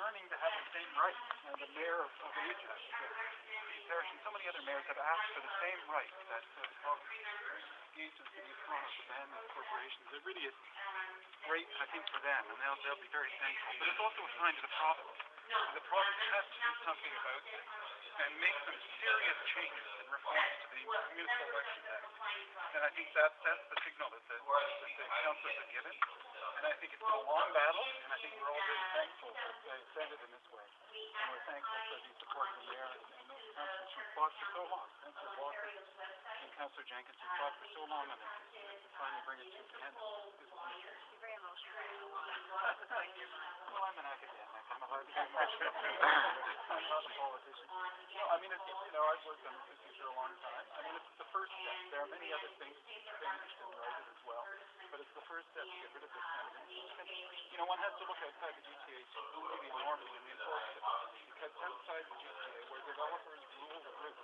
yearning to have the same rights. The mayor of Aegis, Steve Parrish, and so many other mayors have asked for the same rights that East and City of Toronto demand of corporations. It really is great, I think, for them, and they'll be very thankful. But it's also a sign to the province. The province has to do something about this and make some serious changes and reforms to the Municipal Elections Act. And I think that's the signal that the councillors have given. And I think it's been a long battle, and I think we're all very thankful that they sent it in this way. And we're thankful for the support of the mayor and those councillors who fought for so long. Councillor Walker and Councillor Jenkins who fought for so long on this to finally bring it to an end. You're very emotional. Well, I'm an academic. I'm a hard emotional. I'm not a politician. No, I mean, I've worked on this issue for a long time. I mean, it's the first step. There are many other things changed and righted as well, but it's the first step to get rid of this kind of institution. One has to look outside the GTA to see the enormity and the importance of it, because outside the GTA, where developers rule the roost,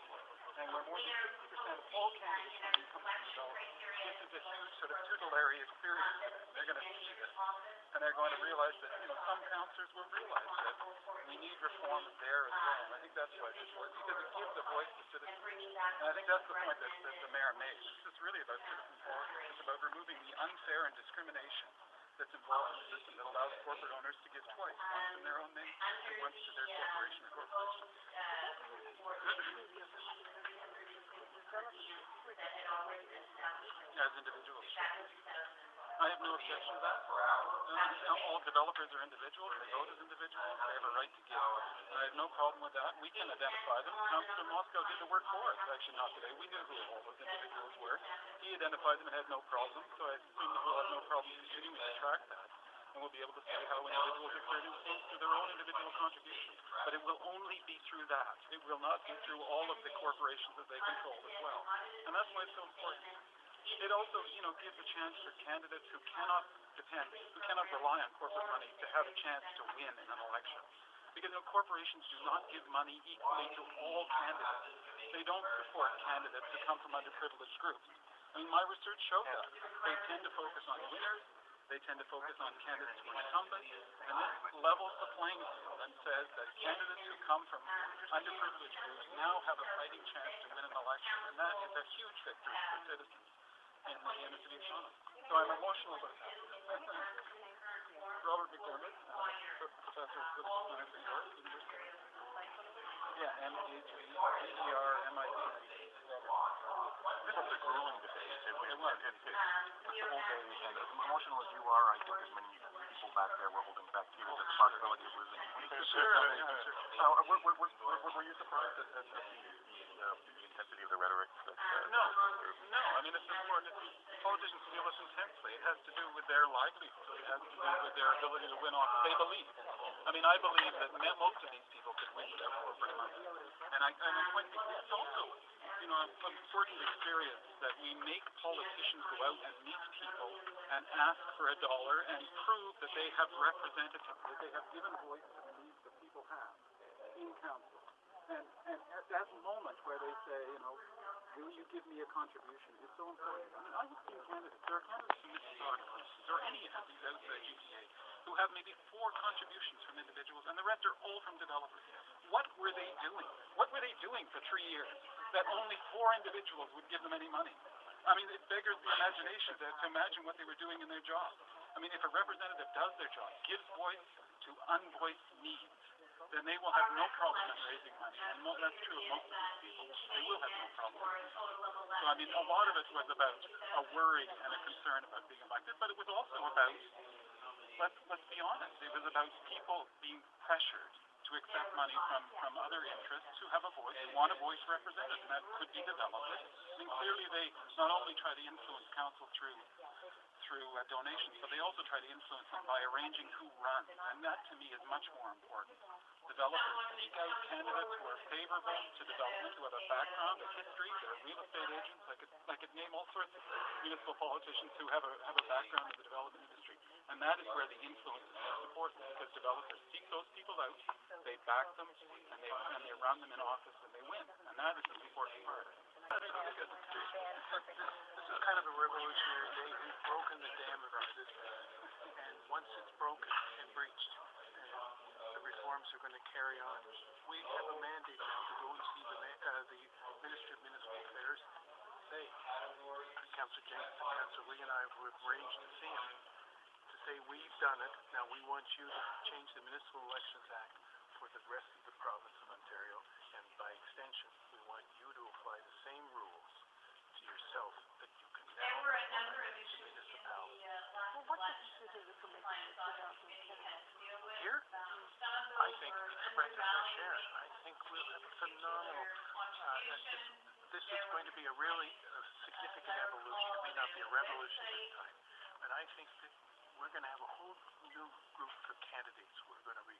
and where more than 60% of all candidates funding comes from developers, this is a huge sort of tutelary experience. They're going to see this, and they're going to realize that, some councillors will realize that we need reform there as well. And I think that's why this works, because it gives a voice to citizens. And I think that's the point that the mayor made. This is really about citizen politics. It's about removing the unfair and discrimination that's involved in the system that allows corporate owners to give twice, once in their own name and once to their corporation or corporation. As individuals. I have no objection to that. All developers are individuals. They vote as individuals. They have a right to give. I have no problem with that. We can identify them. Councillor Moscow did the work for us. Actually, not today. We knew who all those individuals were. He identified them and had no problem. So I assume that we'll have no problem continuing to track that. And we'll be able to see how individuals exert influence through their own individual contributions. But it will only be through that. It will not be through all of the corporations that they control as well. And that's why it's so important. It also, gives a chance for candidates who cannot rely on corporate money to have a chance to win in an election. Because corporations do not give money equally to all candidates. They don't support candidates who come from underprivileged groups. I mean, my research showed that. They tend to focus on winners. They tend to focus on candidates who are incumbents. And this levels the playing field and says that candidates who come from underprivileged groups now have a fighting chance to win an election. And that is a huge victory for citizens in the city of Toronto. So I'm emotional about that. Robert McDermott, professor of political science at York University. Yeah, M-H-E-R-M-I-T. This was a grueling debate. It was. It's the whole day, and as emotional as you are, I think as many people back there were holding back tears at the possibility of losing. Sure. Were you surprised at the intensity of the rhetoric? No. I mean, it's important. Politicians feel this intensely. It has to do with their livelihood. It has to do with their ability to win office. They believe. I mean, I believe that most of these people could win without corporate money. And it's also, an important experience that we make politicians go out and meet people and ask for $1 and prove that they have represented them, that they have given voice to the needs that people have in council. And at that moment where they say, will you give me a contribution, is so important. I mean, I have seen candidates, there are candidates from Mississauga, for instance, or any of these outside GTA, who have maybe 4 contributions from individuals, and the rest are all from developers. What were they doing? What were they doing for 3 years that only 4 individuals would give them any money? I mean, it beggars the imagination to imagine what they were doing in their job. I mean, if a representative does their job, gives voice to unvoiced needs, then they will have no problem in raising money. And that's true of most of these people. They will have no problem. So, I mean, a lot of it was about a worry and a concern about being elected, but it was also about, let's be honest, it was about people being pressured to accept money from other interests who have a voice, who want a voice represented, and that could be developers. I mean, clearly they not only try to influence council through donations, but they also try to influence them by arranging who runs, and that to me is much more important. Developers seek out candidates who are favorable to development, who have a background, a history. There are real estate agents. I could name all sorts of municipal politicians who have a background in the development industry, and that is where the influence is most important, because developers seek those people out, they back them, and they run them in office, and they win, and that is the important part. This is kind of a revolutionary day. We've broken the dam of our system, and once it's broken and breached, the reform norms are going to carry on. We have a mandate now to go and see the Minister of Municipal Affairs. Councillor Jenkins and Councillor Lee and I have arranged to see him to say we've done it. Now we want you to change the Municipal Elections Act for the rest of the province of Ontario, and by extension, we want you to apply the same rules to yourself that you can now apply to municipalities. Well, what's the specific for making this 2010? Here, I think it's a breath of fresh air. I think we'll have a phenomenal. This is going to be a really significant evolution. It may not be a revolution this time, but I think that we're going to have a whole new group of candidates who are going to be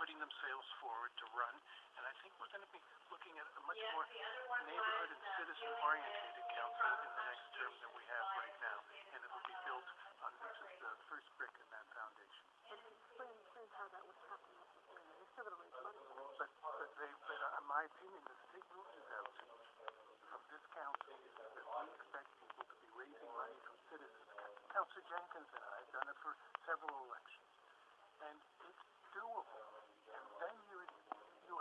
putting themselves forward to run, and I think we're going to be looking at a much more neighborhood and citizen-oriented council in the next term than we have right now, and it will be built on this is the first brick in that foundation. And explain how that would happen. They're still going to raise money. But in my opinion, the signal is out from this council that we expect people to be raising money from citizens. Councillor Jenkins and I have done it for several elections, and it's doable. And then you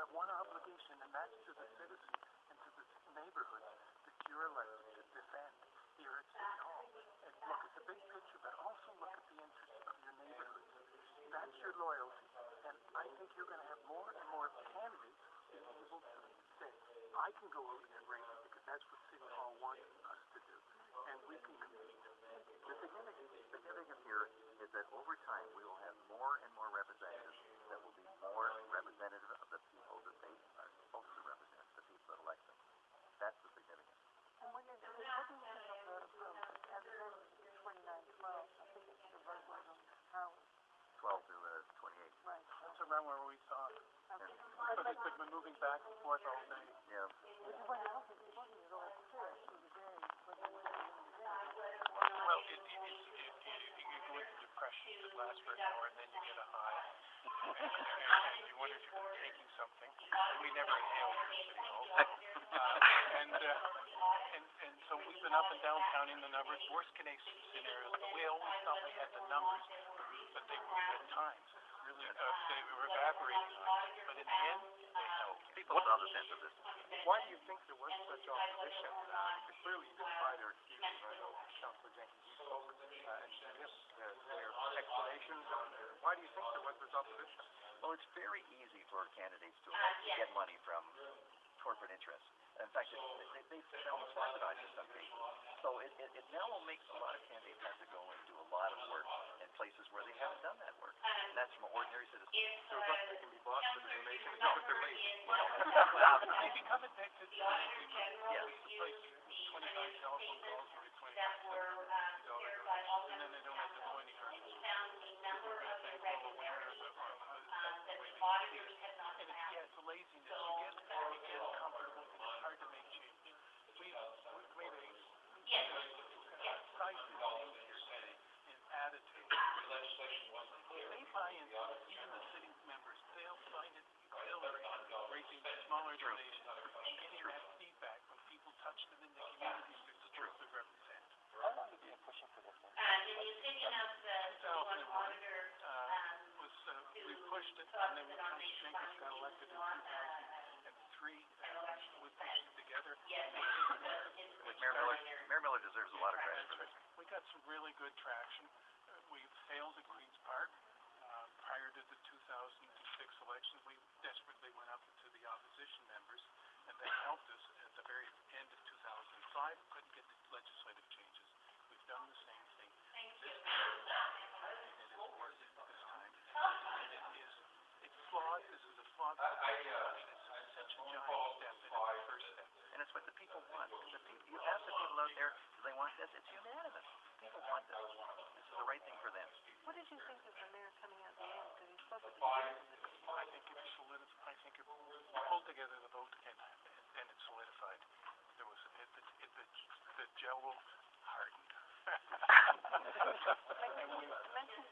have one obligation, and that's to the citizens and to the neighborhoods that you're elected to defend here at City Hall. And look at the big picture, but also look at the interests of your neighborhoods. That's your loyalty. And I think you're going to have more and more candidates being able to say, I can go out and raise it because that's what City Hall wants us to do. And we can compete. The significance here is that over time we will have more and more representatives that will be more representative of the people that they are supposed to represent, the people that elect them. That's the significance. And what do you think of the as 2912? I think it's the version of Howard. 12 to 28. Right. That's around where we saw it. Okay. But it's been moving back and forth all day. Yeah. It wasn't at all clear to the day whether it was Well, you go into depression that lasts for an hour, and then you get a high, and you wonder if you're taking something. We never inhale here at City Hall. And so we've been up and down counting the numbers, worst case scenarios, but we always thought we had the numbers, but they were at times really they were evaporating on us. But in the end, they held. People saw the sense of this. Why do you think there was such opposition? Clearly, you didn't buy their excuses. I know Councillor Jenkins spoke and missed their explanations. Why do you think there was this opposition? Well, it's very easy for candidates to get money from corporate interests. In fact, they almost sabotage in some cases. So it now will make a lot of candidates have to go and do a lot of work in places where they haven't done that work. And that's from ordinary citizens. So they can be bought for the donation and not with their lazy. Well, They become addicted to yes. like 25 telephone calls for $25, and then they don't have to go any further. We're going to thank all the winners of and it's laziness. You get comfortable. It's hard to make change. We've made a decisive change here in attitude. They buy into it. Even the city members, they'll find it exhilarating, raising smaller donations and getting that feedback when people touch them in the communities they're supposed to represent. How long have you been pushing for this one? in the opinion of the auditor, We pushed it, and then Councillor Jenkins got elected in 2003. We pushed it together. With Mayor Miller deserves a lot of credit for this. We got some really good traction. We failed at Queen's Park. Prior to the 2006 election, we desperately went up to the opposition members, and they helped us at the very end of 2005. Couldn't get the legislative changes. We've done the same thing this time, and it has worked this time. And it's flawed. This is a flawed legislation. It's such a giant step, and it's the first step. And it's what the people want. You ask the people out there, do they want this? It's unanimous. People want this. This is the right thing for them. what did you think of the mayor coming out the end? Because he spoke at the beginning of the I think it solidified. I think it pulled together the vote, and it solidified. There was the gel hardened. You mentioned